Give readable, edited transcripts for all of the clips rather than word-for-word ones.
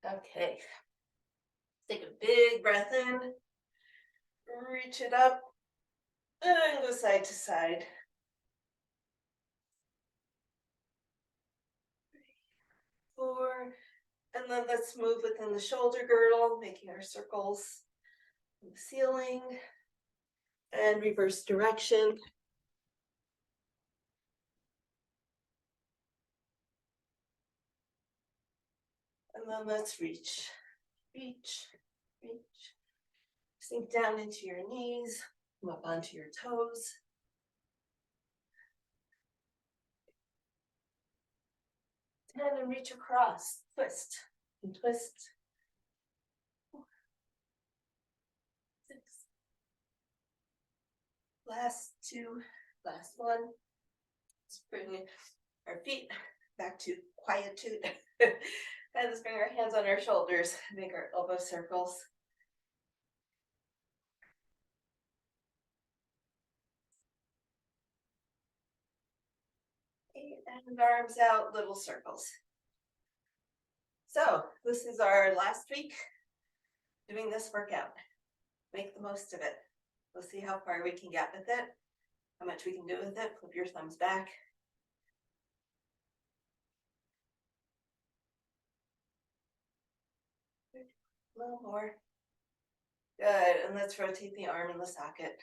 Okay. Take a big breath in, reach it up, and go side to side. 4, and then let's move within the shoulder girdle, making our circles in the ceiling, and reverse direction. And then let's reach, reach, reach. Sink down into your knees, come up onto your toes. And reach across, twist, and twist. 6. Last 2, last 1. Let's bring our feet back to quietude. And let's bring our hands on our shoulders, make our elbow circles. And arms out, little circles. So this is our last week doing this workout. Make the most of it. We'll see how far we can get with it, how much we can do with it. Flip your thumbs back. A little more. Good, and let's rotate the arm in the socket.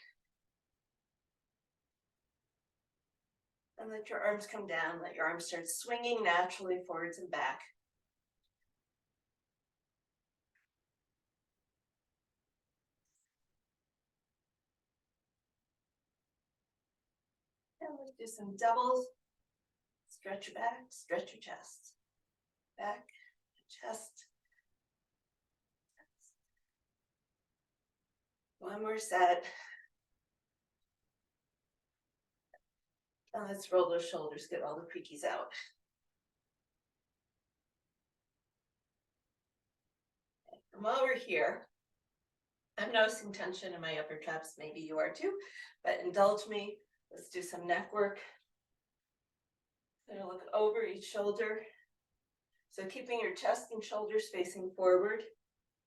And let your arms come down, let your arms start swinging naturally forwards and back. And let's do some doubles. Stretch your back, stretch your chest. Back, chest. One more set. And let's roll those shoulders, get all the creakies out. From over here, I'm noticing tension in my upper traps. Maybe you are too, but indulge me. Let's do some neck work. I'm gonna look over each shoulder. So keeping your chest and shoulders facing forward.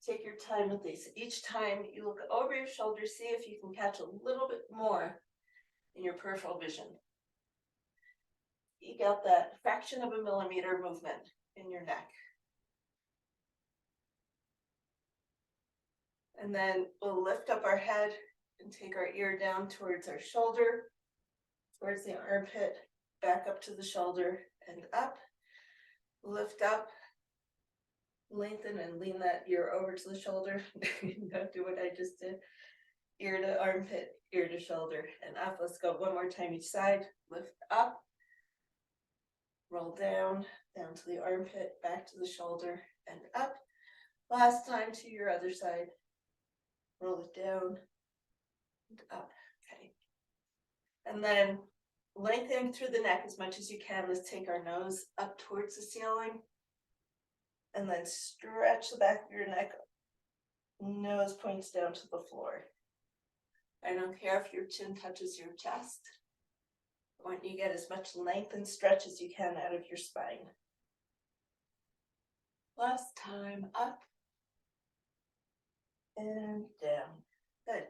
Take your time with these. Each time you look over your shoulder, see if you can catch a little bit more in your peripheral vision. Eke out that fraction of a millimeter movement in your neck. And then we'll lift up our head and take our ear down towards our shoulder, towards the armpit, back up to the shoulder and up. Lift up, lengthen and lean that ear over to the shoulder. Don't do what I just did. Ear to armpit, ear to shoulder, and up. Let's go one more time each side. Lift up, roll down, down to the armpit, back to the shoulder, and up. Last time to your other side. Roll it down and up. Okay. And then lengthen through the neck as much as you can. Let's take our nose up towards the ceiling. And then stretch the back of your neck. Nose points down to the floor. I don't care if your chin touches your chest. I want you to get as much length and stretch as you can out of your spine. Last time, up and down. Good.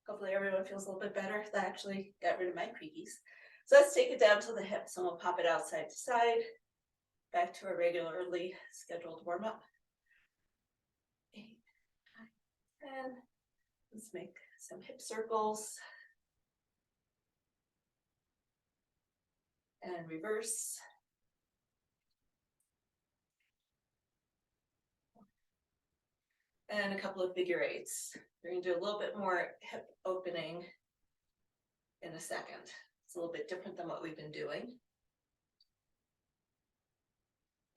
Hopefully everyone feels a little bit better. That actually got rid of my creakies. So let's take it down to the hips and we'll pop it out side to side. Back to our regularly scheduled warm up. 8, 9, 10. Let's make some hip circles. And reverse. And a couple of figure eights. We're going to do a little bit more hip opening in a second. It's a little bit different than what we've been doing.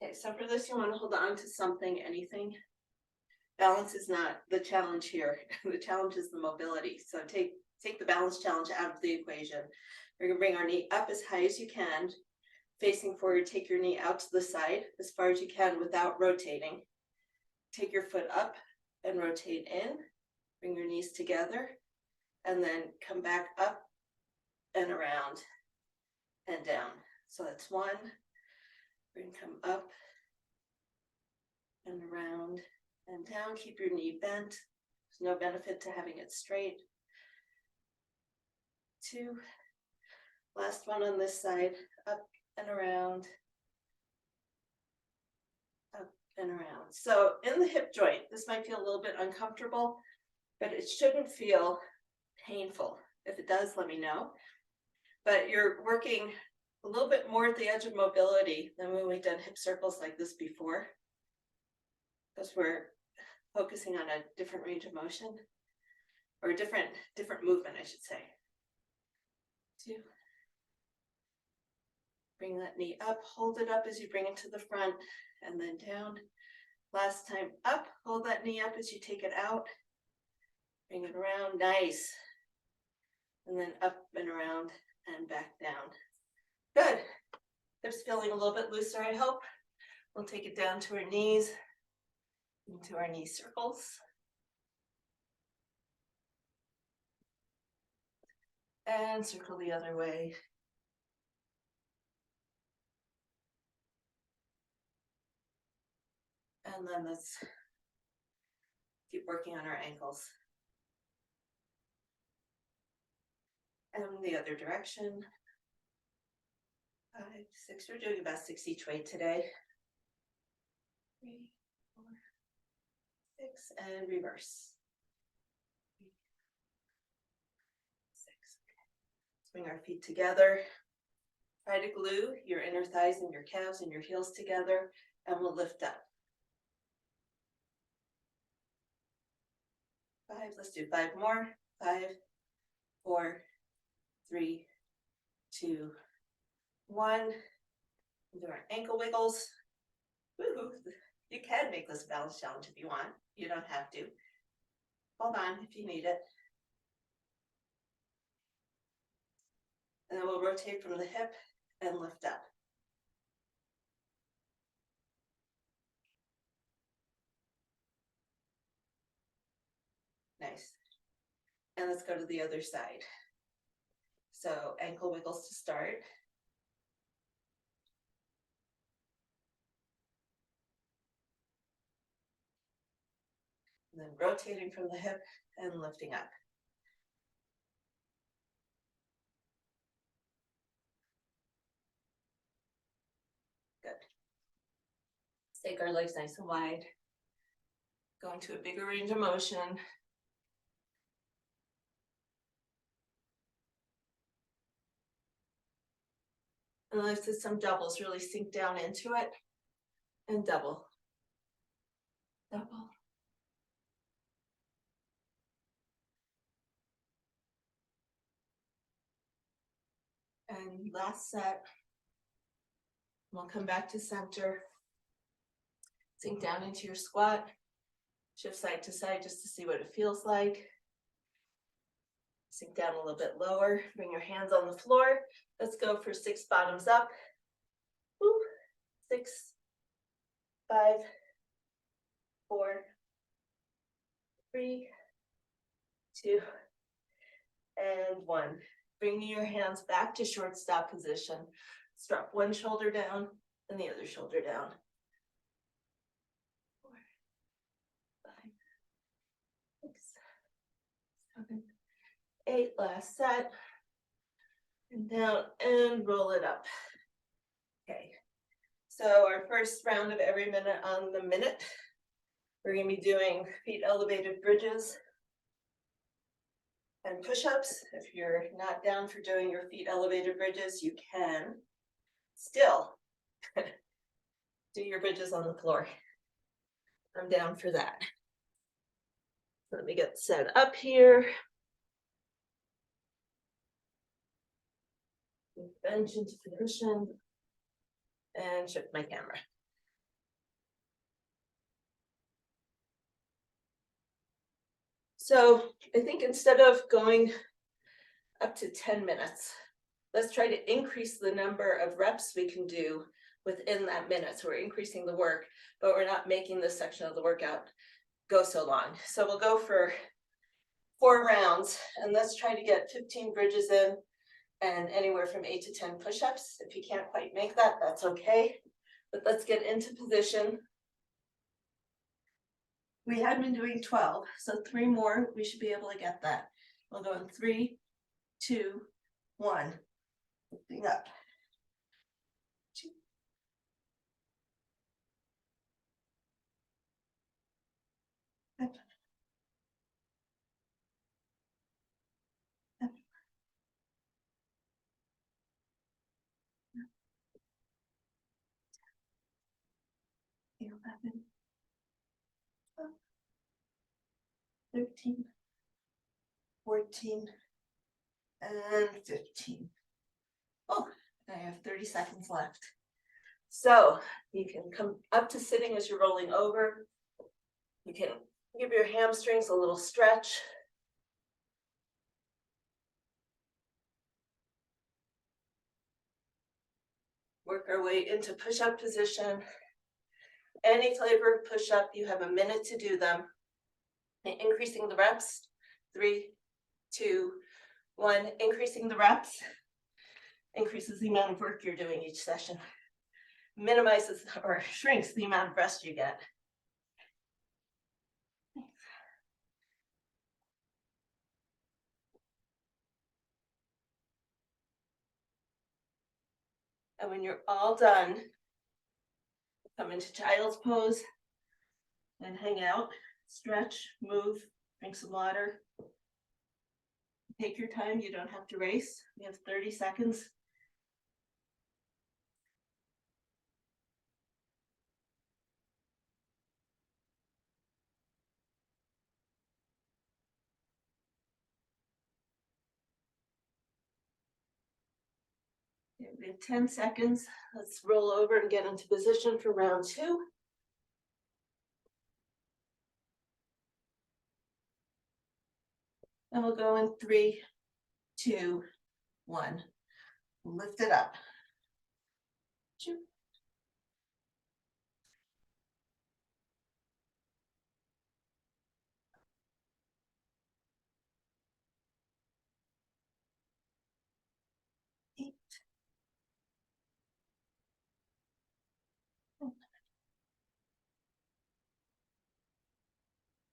Okay, so for this, you want to hold on to something, anything. Balance is not the challenge here. The challenge is the mobility. So take the balance challenge out of the equation. We're going to bring our knee up as high as you can. Facing forward, take your knee out to the side as far as you can without rotating. Take your foot up and rotate in. Bring your knees together. And then come back up and around and down. So that's 1. We're going to come up and around and down. Keep your knee bent. There's no benefit to having it straight. 2. Last one on this side, up and around, up and around. So in the hip joint, this might feel a little bit uncomfortable, but it shouldn't feel painful. If it does, let me know. But you're working a little bit more at the edge of mobility than when we've done hip circles like this before, because we're focusing on a different range of motion, or a different movement, I should say. 2. Bring that knee up, hold it up as you bring it to the front, and then down. Last time up, hold that knee up as you take it out. Bring it around, nice. And then up and around and back down. Good. Hips feeling a little bit looser, I hope. We'll take it down to our knees, into our knee circles. And circle the other way. And then let's keep working on our ankles. And the other direction. 5, 6, we're doing about 6 each way today. 3, 4, 6, and reverse. 3, 6. Let's bring our feet together. Try to glue your inner thighs and your calves and your heels together, and we'll lift up. 5, let's do 5 more. 5, 4, 3, 2, 1. Do our ankle wiggles. Woohoo! You can make this a balance challenge if you want. You don't have to. Hold on if you need it. And then we'll rotate from the hip and lift up. Nice. And let's go to the other side. So ankle wiggles to start. And then rotating from the hip and lifting up. Good. Let's take our legs nice and wide. Go into a bigger range of motion. And let's do some doubles, really sink down into it. And double. Double. And last set. We'll come back to center. Sink down into your squat. Shift side to side just to see what it feels like. Sink down a little bit lower. Bring your hands on the floor. Let's go for 6 bottoms up. Woo. 6, 5, 4, 3, 2, and 1. Bringing your hands back to short stop position. Drop one shoulder down and the other shoulder down. 4, 5, 6, 7, 8. Last set. And down and roll it up. Okay. So our first round of every minute on the minute. We're going to be doing feet elevated bridges and push-ups. If you're not down for doing your feet elevated bridges, you can still do your bridges on the floor. I'm down for that. Let me get set up here. Bench into position and shift my camera. So I think instead of going up to 10 minutes, let's try to increase the number of reps we can do within that minute. So we're increasing the work, but we're not making this section of the workout go so long. So we'll go for 4 rounds, and let's try to get 15 bridges in and anywhere from 8 to 10 push-ups. If you can't quite make that, that's okay. But let's get into position. We had been doing 12, so 3 more, we should be able to get that. We'll go in 3, 2, 1. Lifting up. 2. Up. Up. 11, 12, 13, 14, and 15. Oh, I have 30 seconds left. So you can come up to sitting as you're rolling over. You can give your hamstrings a little stretch. Work our way into push-up position. Any flavor of push-up, you have a minute to do them. And increasing the reps. 3, 2, 1. Increasing the reps increases the amount of work you're doing each session. Minimizes or shrinks the amount of rest you get. And when you're all done, come into child's pose and hang out, stretch, move, drink some water. Take your time, you don't have to race. We have 30 seconds. We have 10 seconds. Let's roll over and get into position for round 2. And we'll go in 3, 2, 1. Lift it up. 2. 8.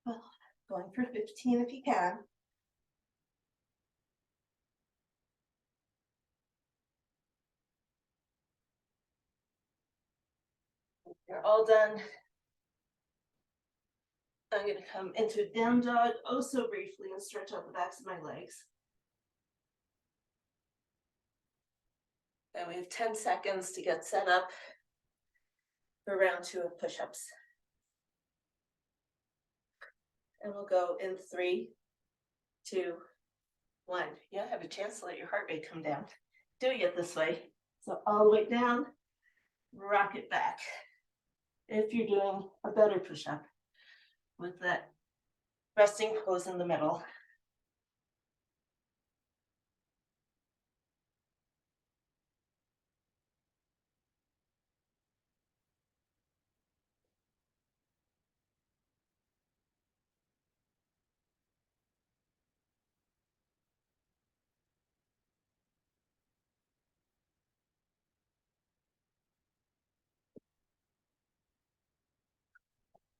Well, going for 15 if you can. You're all done. I'm going to come into down dog oh so briefly and stretch out the backs of my legs. And we have 10 seconds to get set up for round 2 of push-ups. And we'll go in 3, 2, 1. Yeah, have a chance to let your heart rate come down. Doing it this way. So all the way down, rock it back. If you're doing a better push-up with that resting pose in the middle.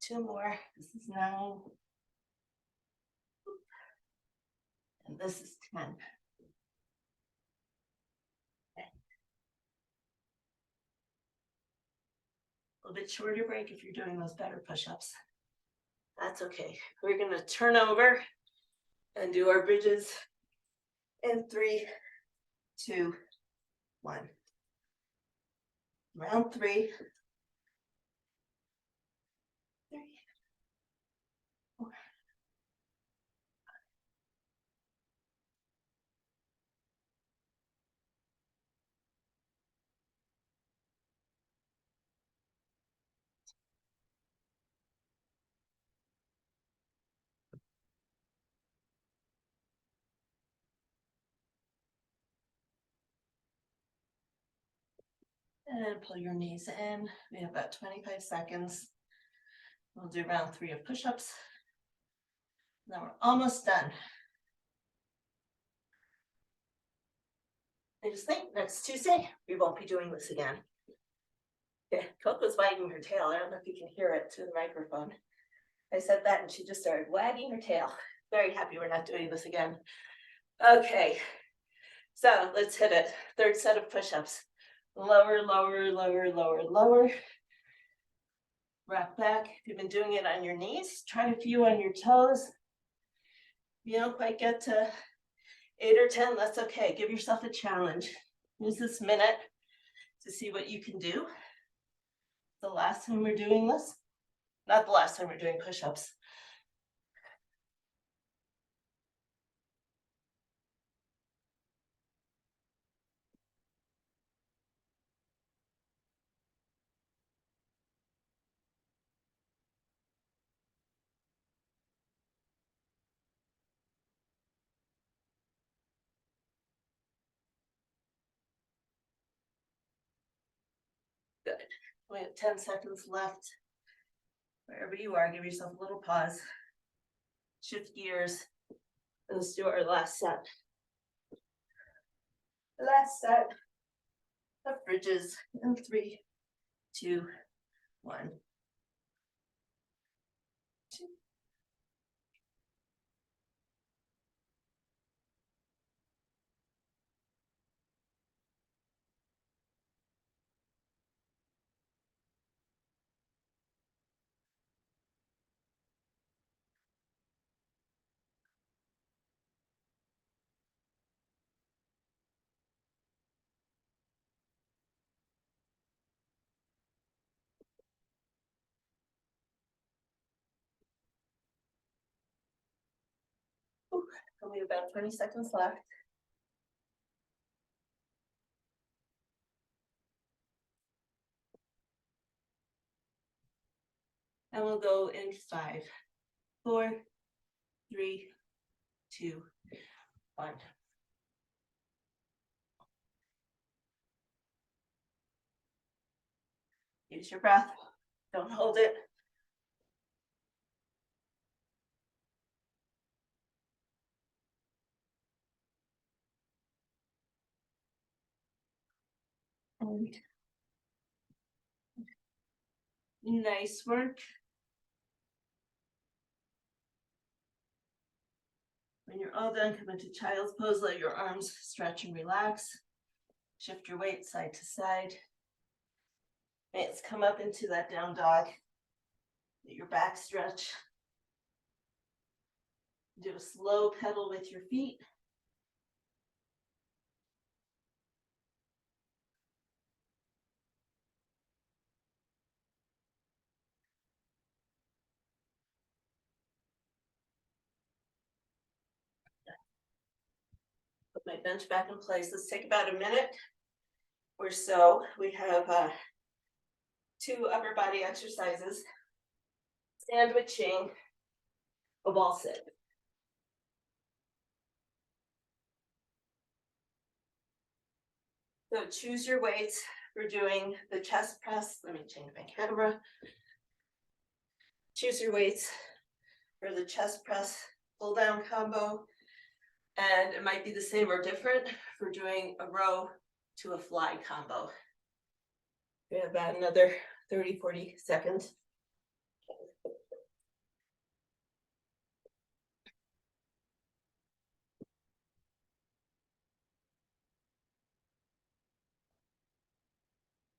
Two more. This is 9. And this is 10. Okay. A little bit shorter break if you're doing those better push-ups. That's okay. We're going to turn over and do our bridges in 3, 2, 1. Round 3. 3, 4. And pull your knees in. We have about 25 seconds. We'll do round 3 of push-ups. Then we're almost done. I just think next Tuesday, we won't be doing this again. Yeah, Coco's wagging her tail. I don't know if you can hear it through the microphone. I said that and she just started wagging her tail. Very happy we're not doing this again. Okay, so let's hit it. Third set of push-ups. Lower, lower, lower, lower, lower. Rock back. If you've been doing it on your knees, try a few on your toes. If you don't quite get to 8 or 10, that's okay. Give yourself a challenge. Use this minute to see what you can do. The last time we're doing this, not the last time we're doing push-ups. Good. We have 10 seconds left. Wherever you are, give yourself a little pause. Shift gears. And let's do our last set. Last set of bridges in 3, 2, 1. 2. We have about 20 seconds left. And we'll go in 5, 4, 3, 2, 1. Use your breath. Don't hold it. And nice work. When you're all done, come into child's pose. Let your arms stretch and relax. Shift your weight side to side. Let's come up into that down dog. Let your back stretch. Do a slow pedal with your feet. Put my bench back in place. Let's take about a minute or so. We have 2 upper body exercises. Sandwiching a ball sit. So choose your weights. We're doing the chest press. Let me change my camera. Choose your weights for the chest press pull down combo. And it might be the same or different for doing a row to a fly combo. We have about another 30, 40 seconds.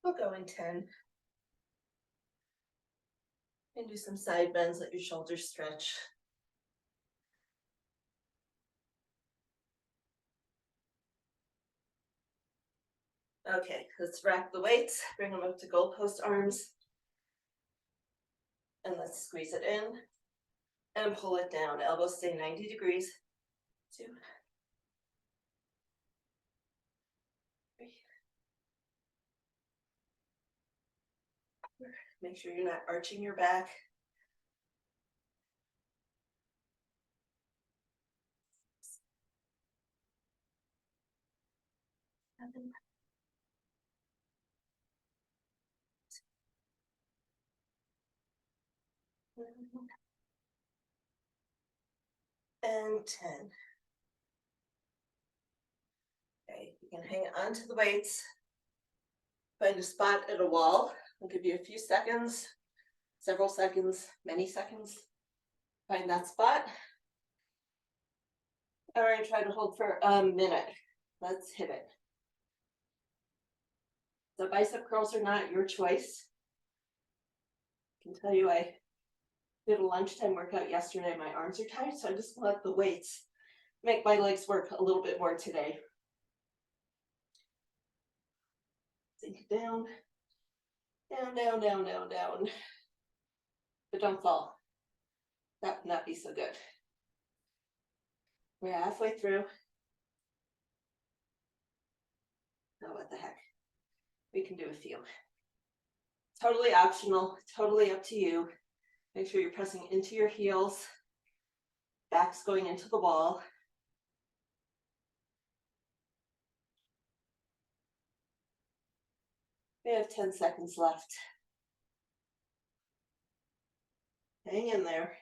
We'll go in 10. And do some side bends, let your shoulders stretch. Okay, let's rack the weights, bring them up to goalpost arms. And let's squeeze it in and pull it down. Elbows stay 90 degrees. 2, 3. Make sure you're not arching your back. 7. And 10. Okay, you can hang on to the weights. Find a spot at a wall. I'll give you a few seconds, several seconds, many seconds Find that spot. And we're gonna try to hold for a minute. Let's hit it. The bicep curls are not your choice. I can tell you I did a lunchtime workout yesterday. My arms are tight, so I just let the weights make my legs work a little bit more today. Sink it down, down, down, down, down, down. But don't fall. That would not be so good. We're halfway through. Oh, what the heck? We can do a few. Totally optional, totally up to you. Make sure you're pressing into your heels. Back's going into the wall. We have 10 seconds left. Hang in there.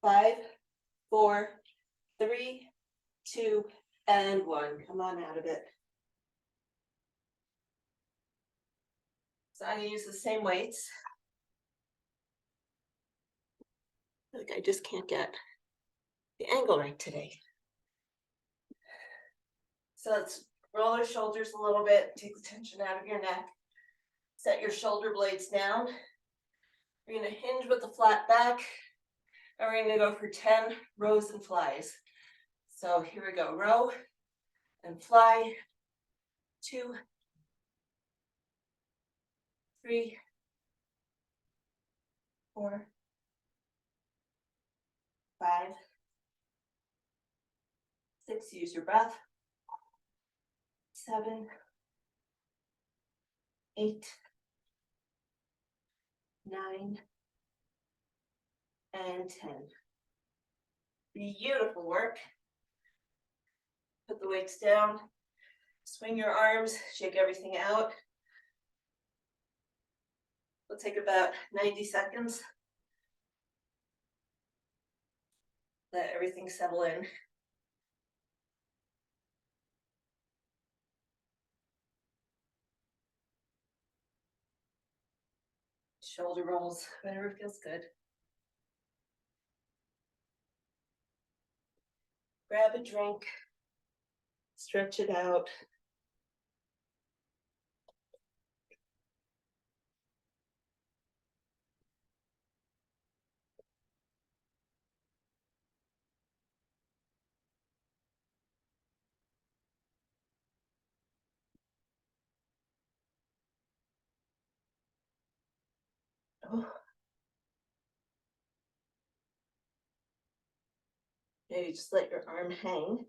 5, 4, 3, 2, and 1. Come on out of it. So I'm gonna use the same weights. Like I just can't get the angle right today. So let's roll our shoulders a little bit, take the tension out of your neck. Set your shoulder blades down. We're gonna hinge with the flat back, and we're gonna go for 10 rows and flies. So here we go, row and fly, 2, 3, 4, 5, 6, use your breath, 7, 8, 9, and 10. Beautiful work. Put the weights down, swing your arms, shake everything out. We'll take about 90 seconds. Let everything settle in. Shoulder rolls, whatever feels good. Grab a drink, stretch it out. Oh. Maybe just let your arm hang,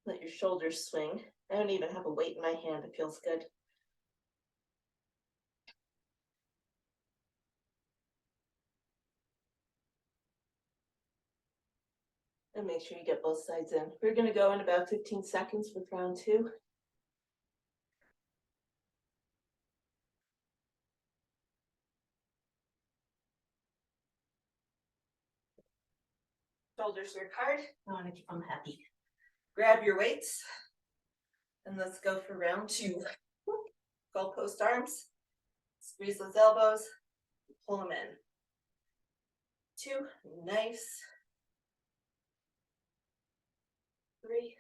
let your shoulders swing. I don't even have a weight in my hand, it feels good. And make sure you get both sides in. We're gonna go in about 15 seconds with round 2. Shoulders work hard, I wanna keep them happy. Grab your weights, and let's go for round 2. Goalpost arms, squeeze those elbows, pull them in. 2, nice. 3,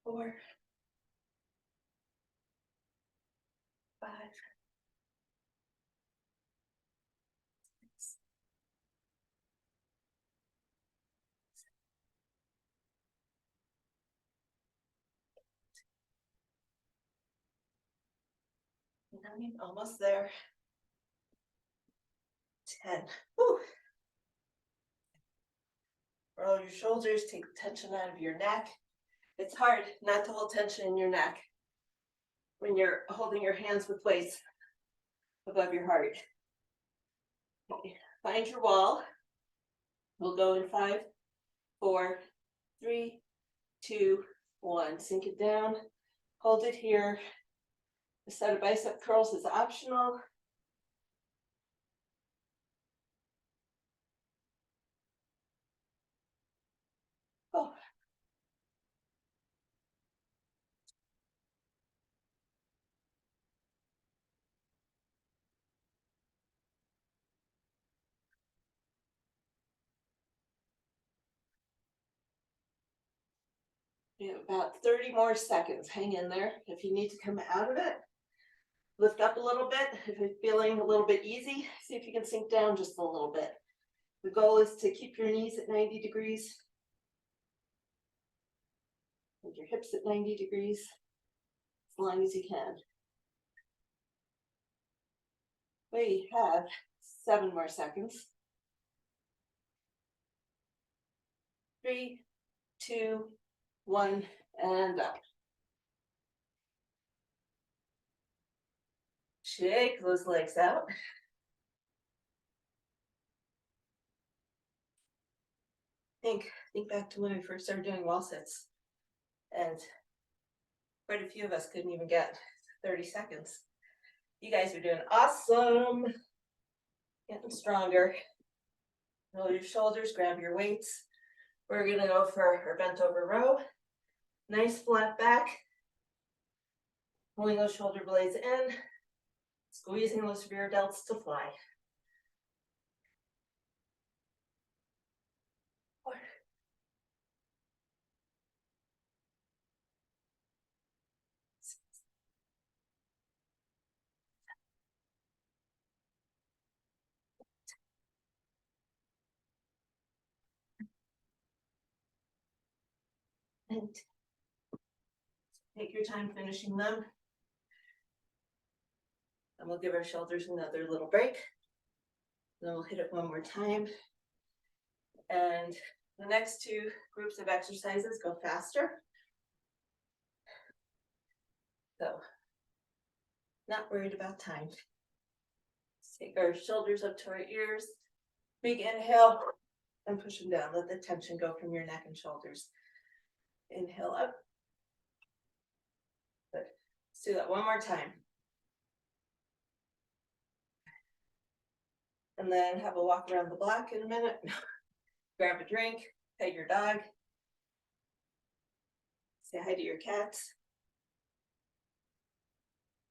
4, 5, 6, 9, almost there. 10. Whew. Roll your shoulders, take the tension out of your neck. It's hard not to hold tension in your neck when you're holding your hands with weights above your heart. Okay. Find your wall. We'll go in 5, 4, 3, 2, 1. Sink it down. Hold it here. A set of bicep curls is optional. Oh. You have about 30 more seconds. Hang in there. If you need to come out of it, lift up a little bit. If you're feeling a little bit easy, see if you can sink down just a little bit. The goal is to keep your knees at 90 degrees and your hips at 90 degrees as long as you can. We have 7 more seconds. 3, 2, 1, and up. Shake those legs out. Think back to when we first started doing wall sits. And quite a few of us couldn't even get 30 seconds. You guys are doing awesome. Getting stronger. Roll your shoulders, grab your weights. We're gonna go for our bent over row. Nice flat back. Pulling those shoulder blades in. Squeezing those rear delts to fly. 4. And take your time finishing them. And we'll give our shoulders another little break. Then we'll hit it one more time. And the next 2 groups of exercises go faster. So, not worried about time. Let's take our shoulders up to our ears. Big inhale and push them down. Let the tension go from your neck and shoulders. Inhale up. Good. Let's do that one more time. And then have a walk around the block in a minute. Grab a drink, pet your dog. Say hi to your cats.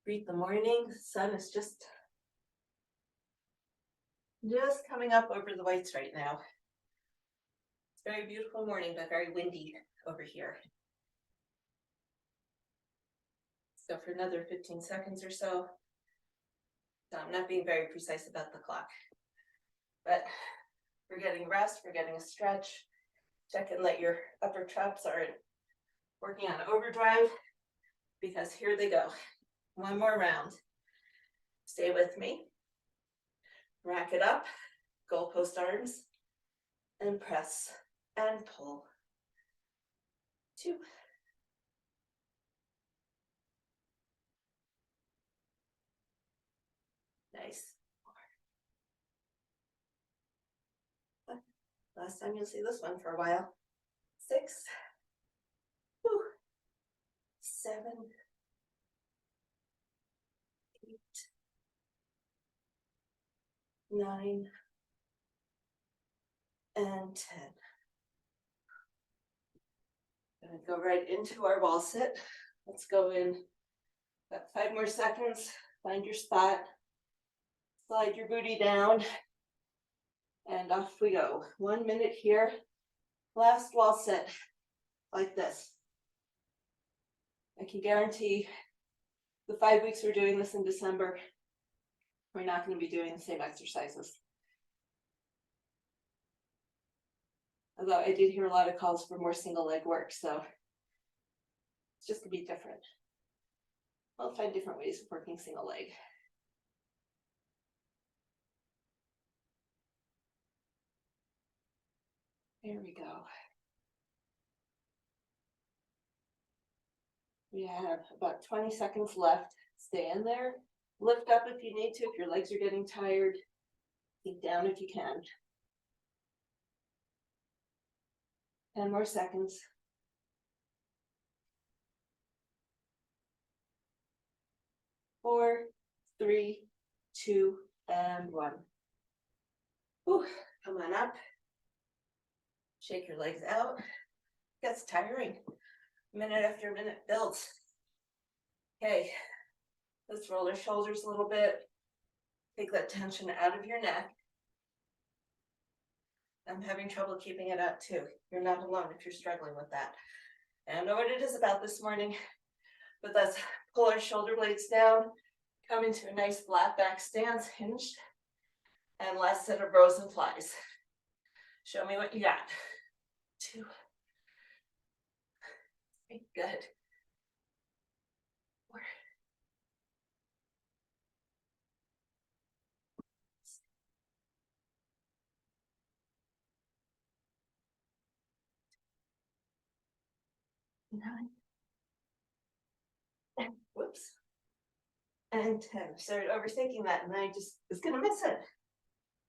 Greet the morning. The sun is just coming up over the whites right now. It's a very beautiful morning, but very windy over here. Let's go for another 15 seconds or so. So I'm not being very precise about the clock, but we're getting rest, we're getting a stretch. Check and let your upper traps are working on overdrive, because here they go. One more round. Stay with me. Rack it up, goalpost arms, and press and pull. 2. Nice. 4. Last time you'll see this one for a while. 6. Whew. 7. 8. 9. And 10. Gonna go right into our wall sit. Let's go in about 5 more seconds. Find your spot. Slide your booty down. And off we go. 1 minute here. Last wall sit. Like this. I can guarantee the 5 weeks we're doing this in December, we're not going to be doing the same exercises. Although I did hear a lot of calls for more single leg work, so it's just going to be different. I'll find different ways of working single leg. There we go. We have about 20 seconds left. Stay in there. Lift up if you need to, if your legs are getting tired. Sink down if you can. 10 more seconds. 4, 3, 2, and 1. Whew, come on up. Shake your legs out. Gets tiring. Minute after minute builds. Okay, let's roll our shoulders a little bit. Take that tension out of your neck. I'm having trouble keeping it out too. You're not alone if you're struggling with that. I don't know what it is about this morning, but let's pull our shoulder blades down, come into a nice flat back stance, hinged, and last set of rows and flies. Show me what you got. 2, 3, good. 4, 9, and whoops, and 10. Started overthinking that, and I just was gonna miss it.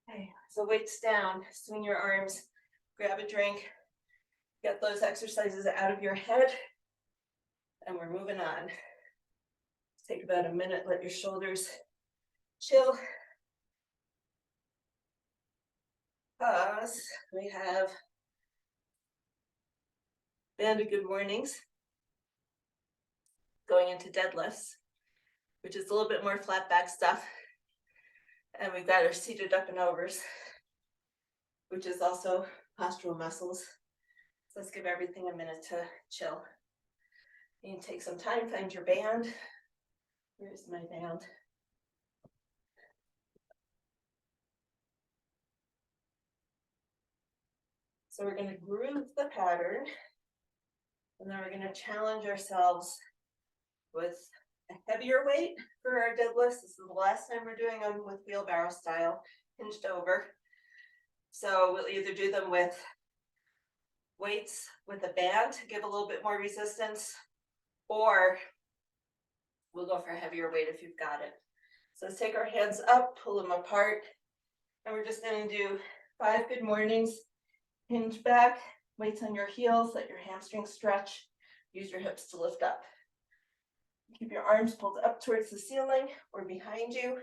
Okay, so weights down, swing your arms, grab a drink, get those exercises out of your head, and we're moving on. Take about a minute, let your shoulders chill. Pause. We have Band of Good Mornings going into deadlifts, which is a little bit more flat back stuff. And we've got our seated up and overs, which is also postural muscles. So let's give everything a minute to chill. You can take some time, find your band. Where's my band? So we're going to groove the pattern, and then we're going to challenge ourselves with a heavier weight for our deadlifts. This is the last time we're doing them with wheelbarrow style, hinged over. So we'll either do them with weights with a band to give a little bit more resistance, or we'll go for a heavier weight if you've got it. So let's take our hands up, pull them apart, and we're just going to do 5 good mornings. Hinge back, weights on your heels, let your hamstrings stretch, use your hips to lift up. Keep your arms pulled up towards the ceiling or behind you.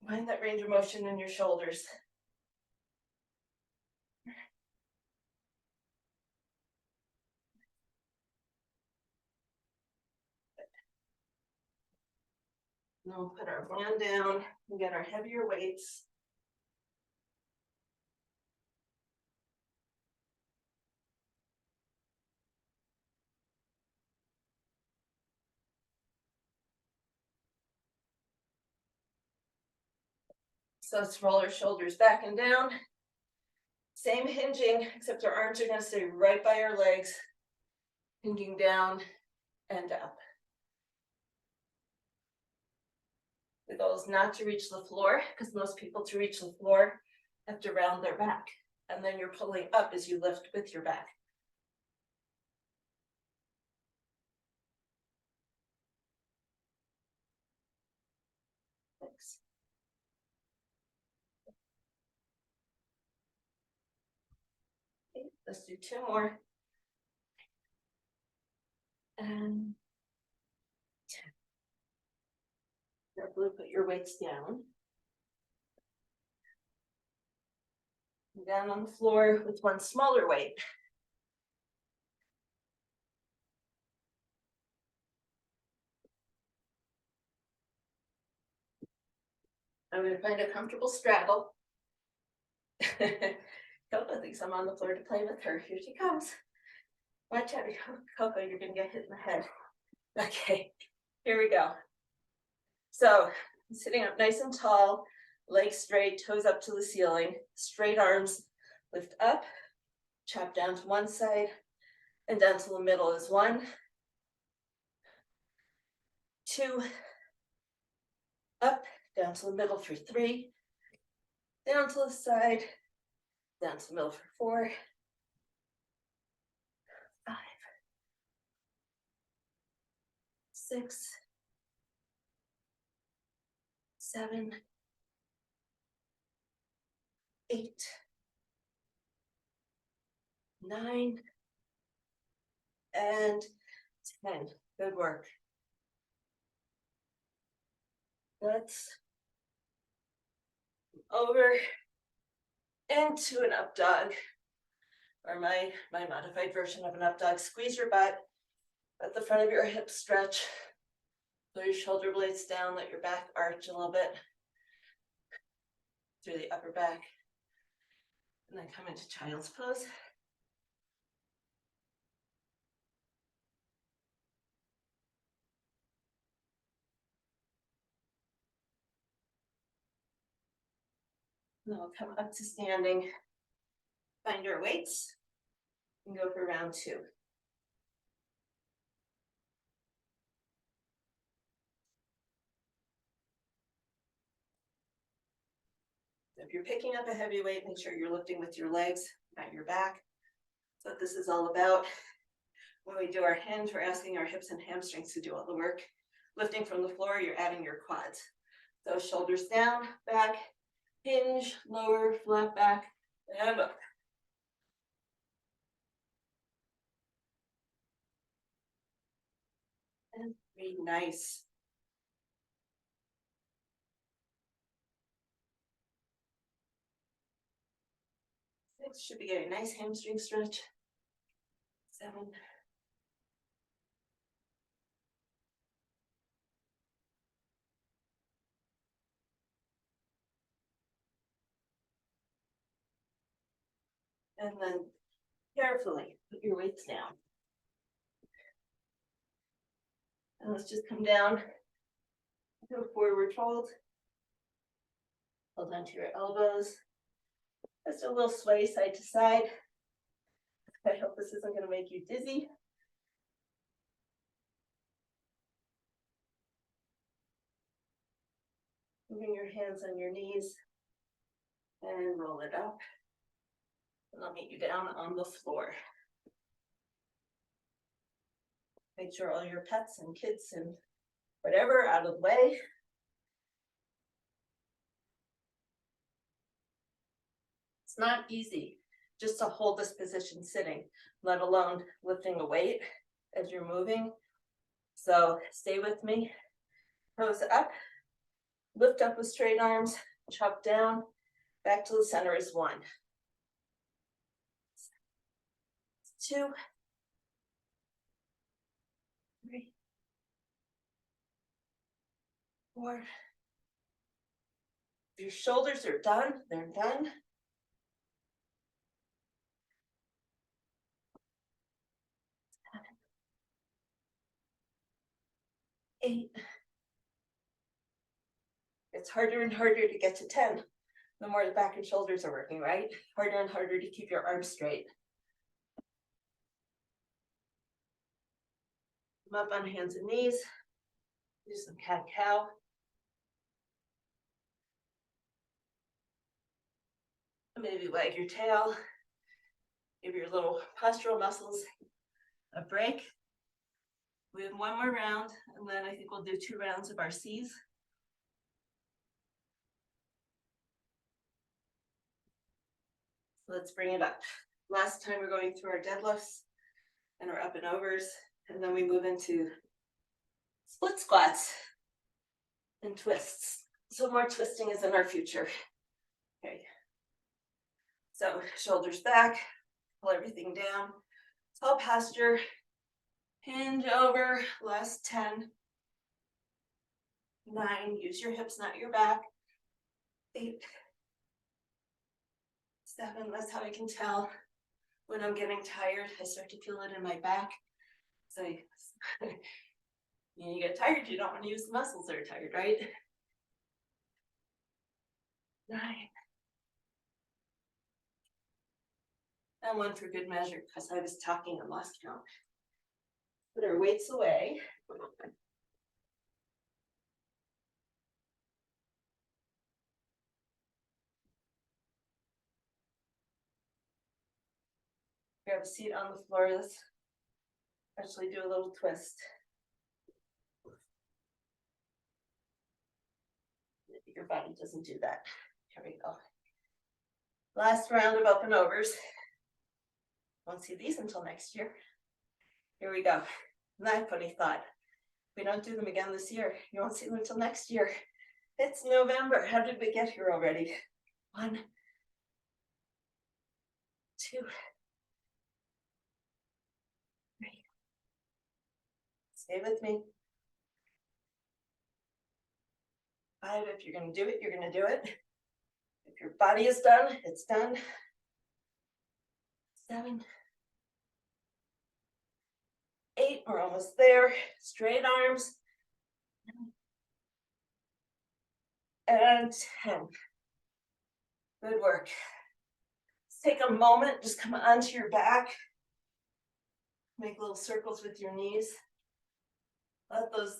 Find that range of motion in your shoulders. And we'll put our band down and get our heavier weights. So let's roll our shoulders back and down. Same hinging, except our arms are going to stay right by our legs, hinging down and up. The goal is not to reach the floor, because most people to reach the floor have to round their back. And then you're pulling up as you lift with your back. Thanks. Okay, let's do 2 more. And 10. Blue, put your weights down. Down on the floor with one smaller weight. I'm going to find a comfortable straddle. Coco thinks I'm on the floor to play with her. Here she comes. Watch out, Coco, you're going to get hit in the head. Okay, here we go. So, sitting up nice and tall, legs straight, toes up to the ceiling, straight arms, lift up, chop down to one side, and down to the middle is 1, 2, up, down to the middle for 3, down to the side, down to the middle for 4, 5, 6, 7, 8, 9, and 10. Good work. Let's over into an up dog, or my modified version of an up dog. Squeeze your butt, let the front of your hips stretch, pull your shoulder blades down, let your back arch a little bit through the upper back, and then come into child's pose. Then we'll come up to standing. Find your weights and go for round 2. If you're picking up a heavy weight, make sure you're lifting with your legs, not your back. That's what this is all about. When we do our hinge, we're asking our hips and hamstrings to do all the work. Lifting from the floor, you're adding your quads. So shoulders down, back, hinge, lower, flat back, and up. And 3, nice. 6, should be getting a nice hamstring stretch. 7. And then carefully put your weights down. And let's just come down to a forward fold. Hold on to your elbows. Just a little sway side to side. I hope this isn't going to make you dizzy. Moving your hands on your knees and roll it up. And I'll meet you down on the floor. Make sure all your pets and kids and whatever are out of the way. It's not easy just to hold this position sitting, let alone lifting a weight as you're moving. So stay with me. Toes up, lift up with straight arms, chop down, back to the center is 1. 2. 3. 4. If your shoulders are done, they're done. 8. It's harder and harder to get to 10. The more the back and shoulders are working, right? Harder and harder to keep your arms straight. Come up on hands and knees. Do some cat-cow. Maybe wag your tail. Give your little postural muscles a break. We have 1 more round, and then I think we'll do 2 rounds of our C's. Let's bring it up. Last time we're going through our deadlifts and our up and overs, and then we move into split squats and twists. So more twisting is in our future. Okay. So shoulders back, pull everything down. Tall posture, hinge over, last 10. 9, use your hips, not your back. 8. 7, that's how I can tell when I'm getting tired. I start to feel it in my back. So you get tired, you don't want to use the muscles that are tired, right? 9. And 1 for good measure, because I was talking and lost count. Put our weights away. Grab a seat on the floor. Let's actually do a little twist. Your body doesn't do that. Here we go. Last round of up and overs. Won't see these until next year. Here we go. Not a funny thought. We don't do them again this year. You won't see them until next year. It's November. How did we get here already? 1, 2, 3. Stay with me. 5, if you're going to do it, you're going to do it. If your body is done, it's done. 7, 8, we're almost there. Straight arms. And 10. Good work. Let's take a moment, just come onto your back. Make little circles with your knees. Let those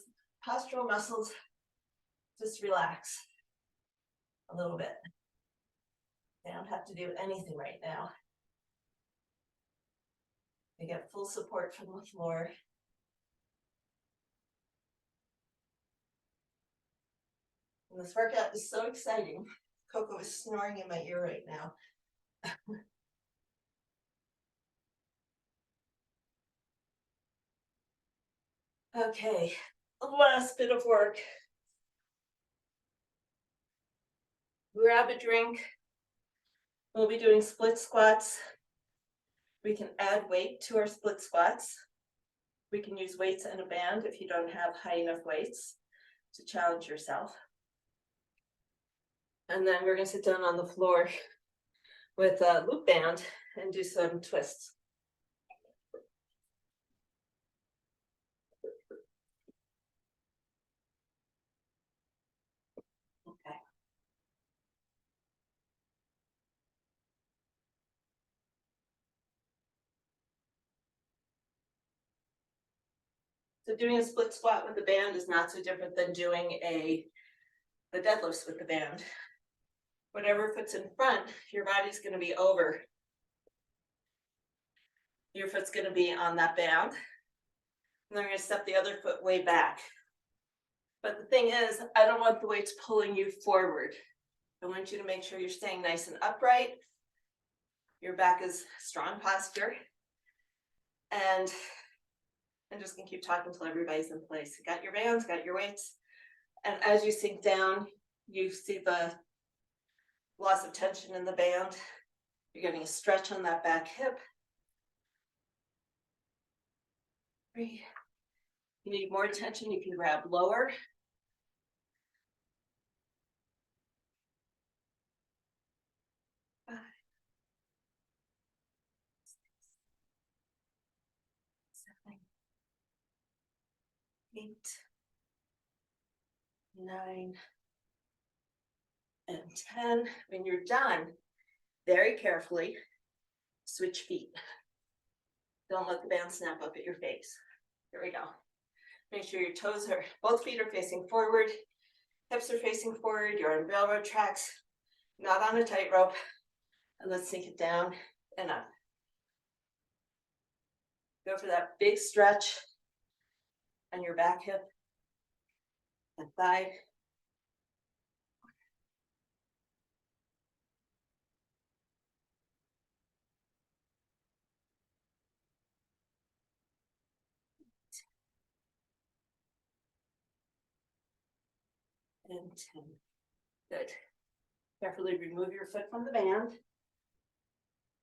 postural muscles just relax a little bit. They don't have to do anything right now. They get full support from the floor. And this workout is so exciting. Coco is snoring in my ear right now. Okay, the last bit of work. Grab a drink. We'll be doing split squats. We can add weight to our split squats. We can use weights and a band if you don't have high enough weights to challenge yourself. And then we're going to sit down on the floor with a loop band and do some twists. Okay. So doing a split squat with the band is not so different than doing the deadlifts with the band. Whatever foot's in front, your body's going to be over. Your foot's going to be on that band. And then we're going to step the other foot way back. But the thing is, I don't want the weights pulling you forward. I want you to make sure you're staying nice and upright. Your back is strong posture. And I'm just going to keep talking until everybody's in place. You got your bands, got your weights. And as you sink down, you see the loss of tension in the band. You're getting a stretch on that back hip. 3. You need more tension, you can grab lower. 5. 7. 8. 9. And 10. When you're done, very carefully, switch feet. Don't let the band snap up at your face. Here we go. Make sure your toes are, both feet are facing forward, hips are facing forward, you're on railroad tracks, not on a tightrope. And let's sink it down and up. Go for that big stretch on your back hip and thigh. And 10. Good. Carefully remove your foot from the band.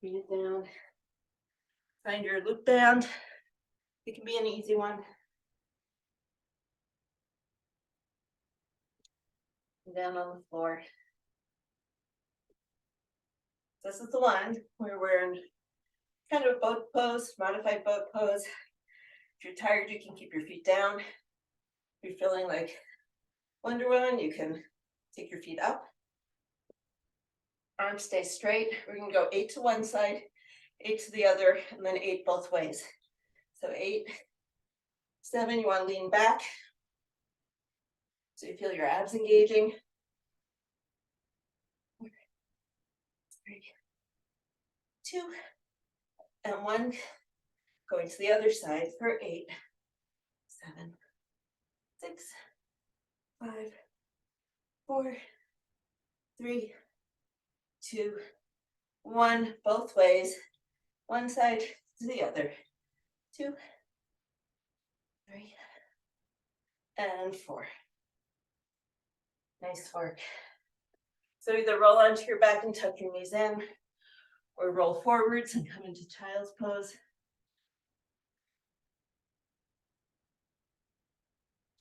Bring it down. Find your loop band. It can be an easy one. Down on the floor. This is the one where we're in kind of a boat pose, modified boat pose. If you're tired, you can keep your feet down. If you're feeling like Wonder Woman, you can take your feet up. Arms stay straight. We're going to go 8 to one side, 8 to the other, and then 8 both ways. So 8, 7, you want to lean back. So you feel your abs engaging. 3, 2, and 1. Going to the other side for 8, 7, 6, 5, 4, 3, 2, 1. Both ways. One side to the other. 2, 3, and 4. Nice work. So either roll onto your back and tuck your knees in, or roll forwards and come into child's pose.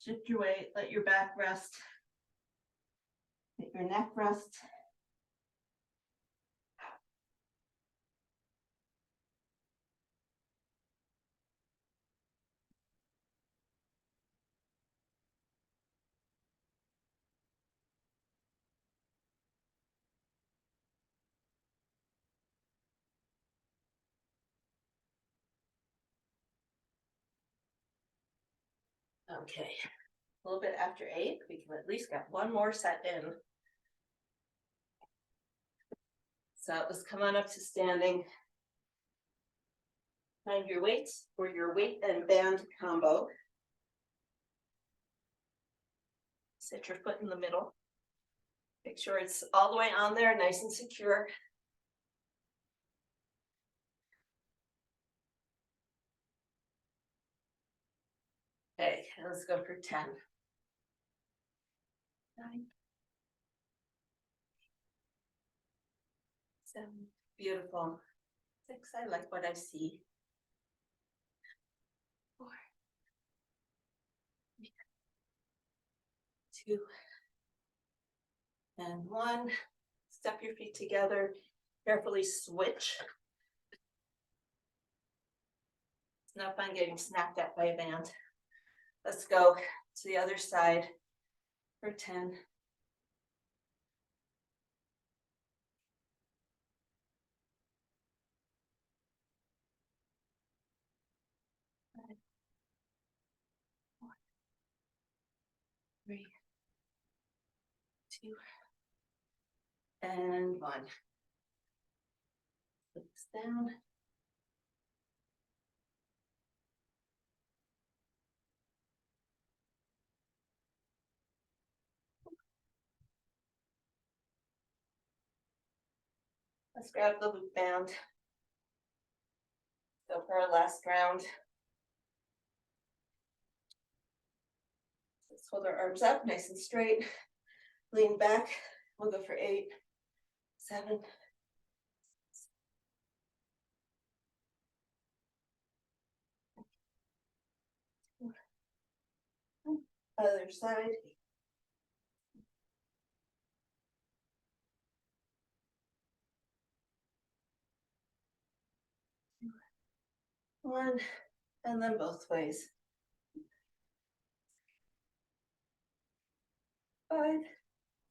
Shift your weight, let your back rest, let your neck rest. Okay, a little bit after 8, we can at least get one more set in. So let's come on up to standing. Find your weights for your weight and band combo. Set your foot in the middle. Make sure it's all the way on there, nice and secure. Okay, let's go for 10. 9. 7. Beautiful. 6. I like what I see. 4. 3, 2. And 1. Step your feet together. Carefully switch. It's not fun getting snapped at by a band. Let's go to the other side for 10. 5, 4, 3, 2, and 1. Put this down. Let's grab the loop band. Go for our last round. Let's hold our arms up nice and straight. Lean back. We'll go for 8, 7. Other side. 1, and then both ways. 5,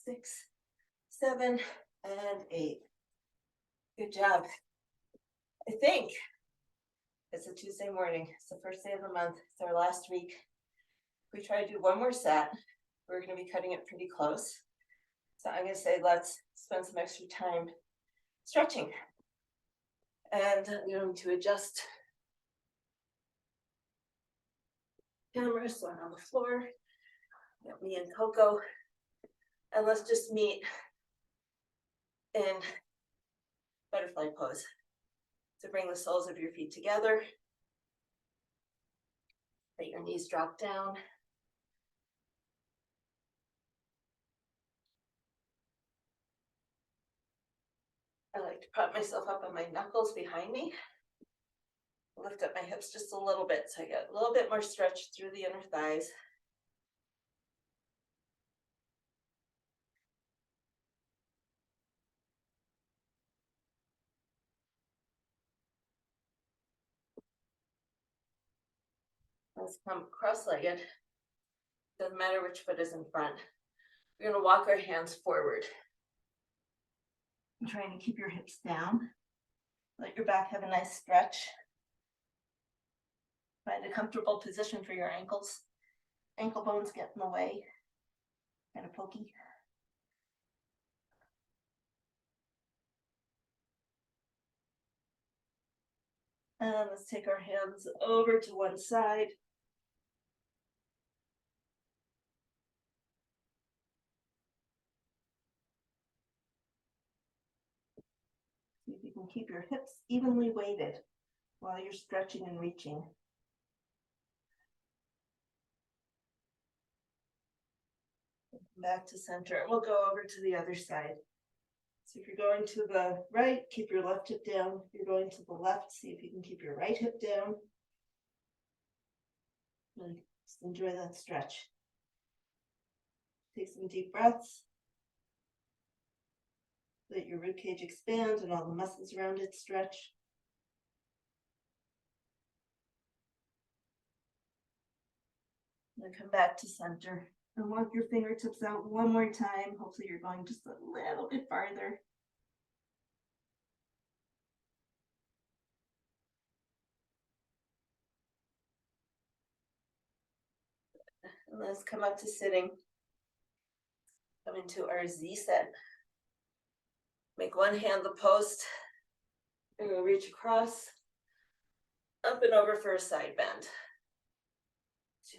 6, 7, and 8. Good job. I think it's a Tuesday morning. It's the first day of the month. It's our last week. If we try to do one more set, we're going to be cutting it pretty close. So I'm going to say let's spend some extra time stretching. And I'm going to adjust camera so I'm on the floor. Got me and Coco. And let's just meet in butterfly pose. So bring the soles of your feet together. Let your knees drop down. I like to prop myself up on my knuckles behind me. Lift up my hips just a little bit so I get a little bit more stretch through the inner thighs. Let's come cross-legged. Doesn't matter which foot is in front. We're going to walk our hands forward. I'm trying to keep your hips down. Let your back have a nice stretch. Find a comfortable position for your ankles. Ankle bones get in the way. Kind of pokey. And let's take our hands over to one side. See if you can keep your hips evenly weighted while you're stretching and reaching. Back to center. We'll go over to the other side. So if you're going to the right, keep your left hip down. If you're going to the left, see if you can keep your right hip down. Really just enjoy that stretch. Take some deep breaths. Let your ribcage expand and all the muscles around it stretch. Then come back to center and walk your fingertips out one more time. Hopefully you're going just a little bit farther. And let's come up to sitting. Come into our Z set. Make one hand the post. And we'll reach across, up and over for a side bend. 2.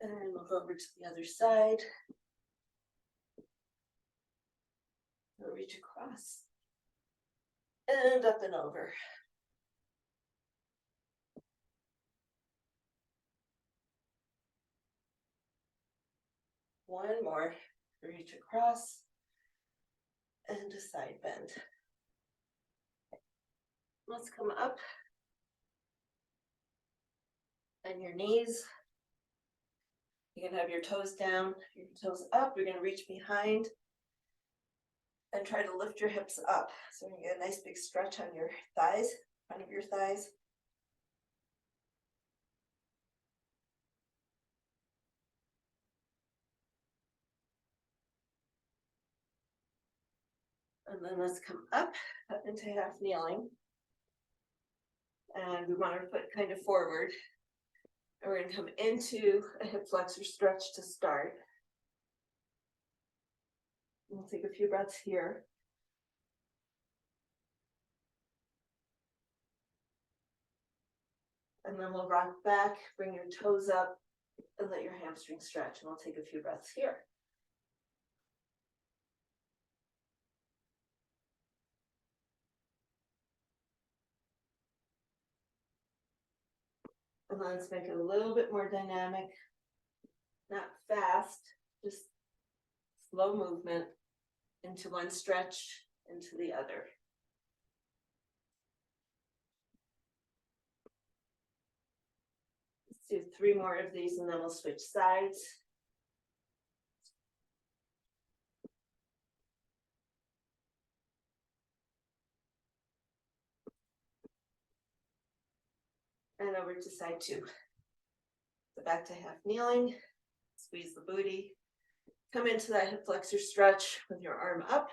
And we'll go over to the other side. We'll reach across. And up and over. One more. Reach across. And a side bend. Let's come up. And your knees. You can have your toes down, your toes up. You're going to reach behind and try to lift your hips up. So you get a nice big stretch on your thighs, front of your thighs. And then let's come up into half kneeling. And we want our foot kind of forward. And we're going to come into a hip flexor stretch to start. We'll take a few breaths here. And then we'll rock back, bring your toes up, and let your hamstring stretch. And we'll take a few breaths here. And then let's make it a little bit more dynamic. Not fast, just slow movement into one stretch, into the other. Let's do 3 more of these and then we'll switch sides. And over to side 2. So back to half kneeling, squeeze the booty. Come into that hip flexor stretch with your arm up.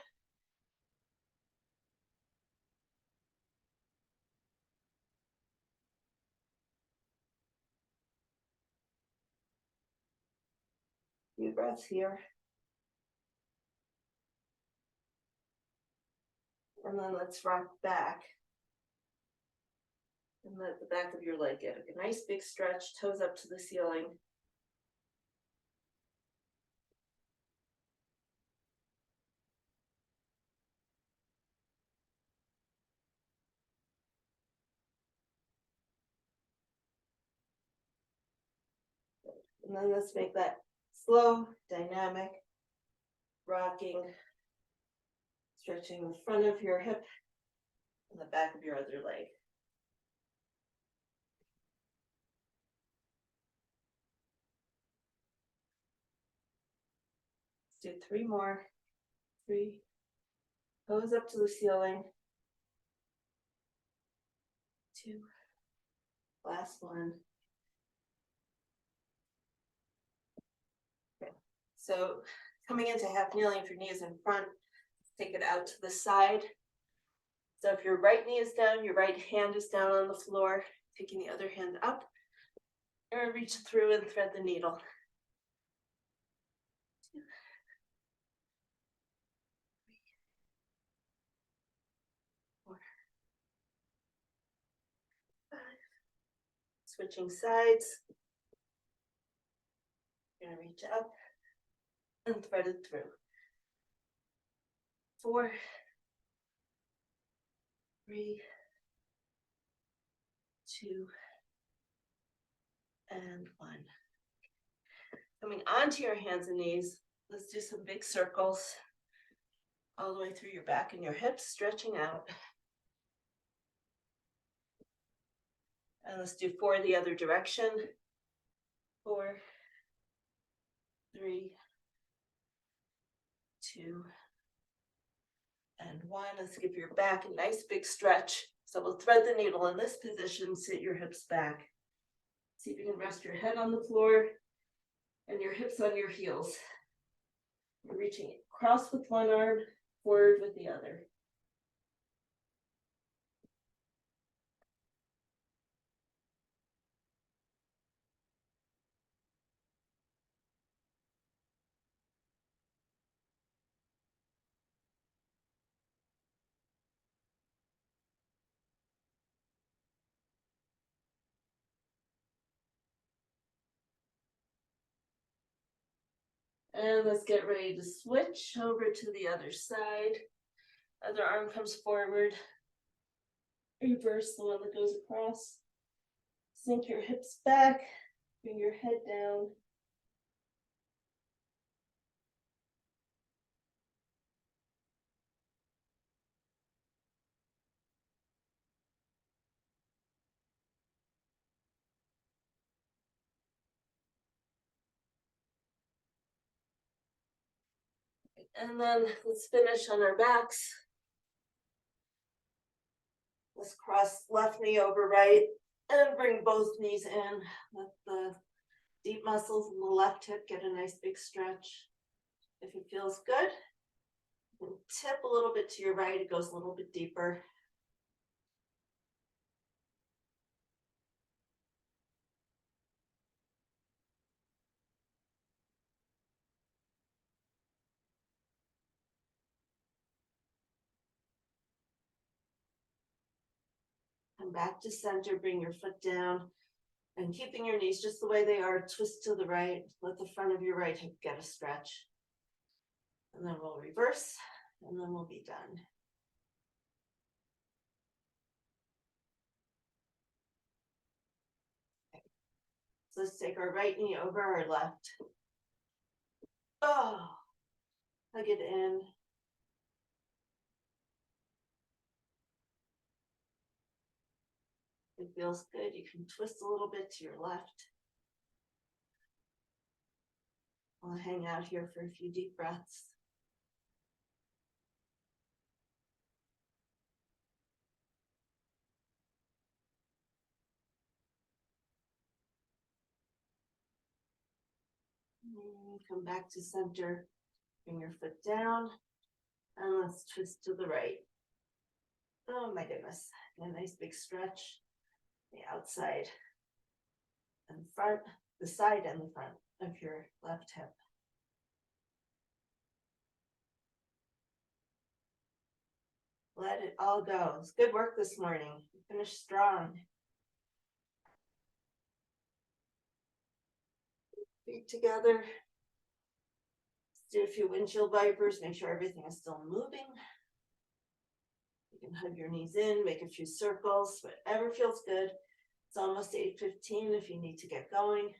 Few breaths here. And then let's rock back. And let the back of your leg get a nice big stretch, toes up to the ceiling. And then let's make that slow, dynamic, rocking, stretching the front of your hip and the back of your other leg. Let's do 3 more. 3. Toes up to the ceiling. 2. Last one. Okay. So coming into half kneeling, if your knee is in front, take it out to the side. So if your right knee is down, your right hand is down on the floor, taking the other hand up, and reach through and thread the needle. 2, 3, 4, 5. Switching sides. You're going to reach up and thread it through. 4, 3, 2, and 1. Coming onto your hands and knees, let's do some big circles all the way through your back and your hips, stretching out. And let's do 4 the other direction. 4, 3, 2, and 1. Let's give your back a nice big stretch. So we'll thread the needle in this position, sit your hips back. See if you can rest your head on the floor and your hips on your heels. You're reaching across with one arm, forward with the other. And let's get ready to switch over to the other side. Other arm comes forward. Reverse the one that goes across. Sink your hips back, bring your head down. And then let's finish on our backs. Let's cross left knee over right and bring both knees in. Let the deep muscles in the left hip get a nice big stretch. If it feels good, you can tip a little bit to your right, it goes a little bit deeper. Come back to center, bring your foot down, and keeping your knees just the way they are, twist to the right, let the front of your right hip get a stretch. And then we'll reverse, and then we'll be done. Okay. So let's take our right knee over our left. Oh, hug it in. It feels good. You can twist a little bit to your left. I'll hang out here for a few deep breaths. Come back to center. Bring your foot down. And let's twist to the right. Oh my goodness. A nice big stretch. The outside and front, the side and the front of your left hip. Let it all go. It's good work this morning. You finished strong. Feet together. Let's do a few windshield wipers. Make sure everything is still moving. You can hug your knees in, make a few circles, whatever feels good. It's almost 8:15 if you need to get going.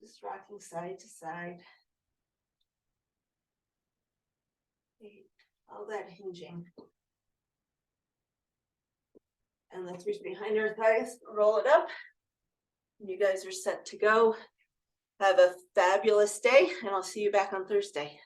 Just rocking side to side. All that hinging. And let's reach behind our thighs, roll it up. You guys are set to go. Have a fabulous day, and I'll see you back on Thursday.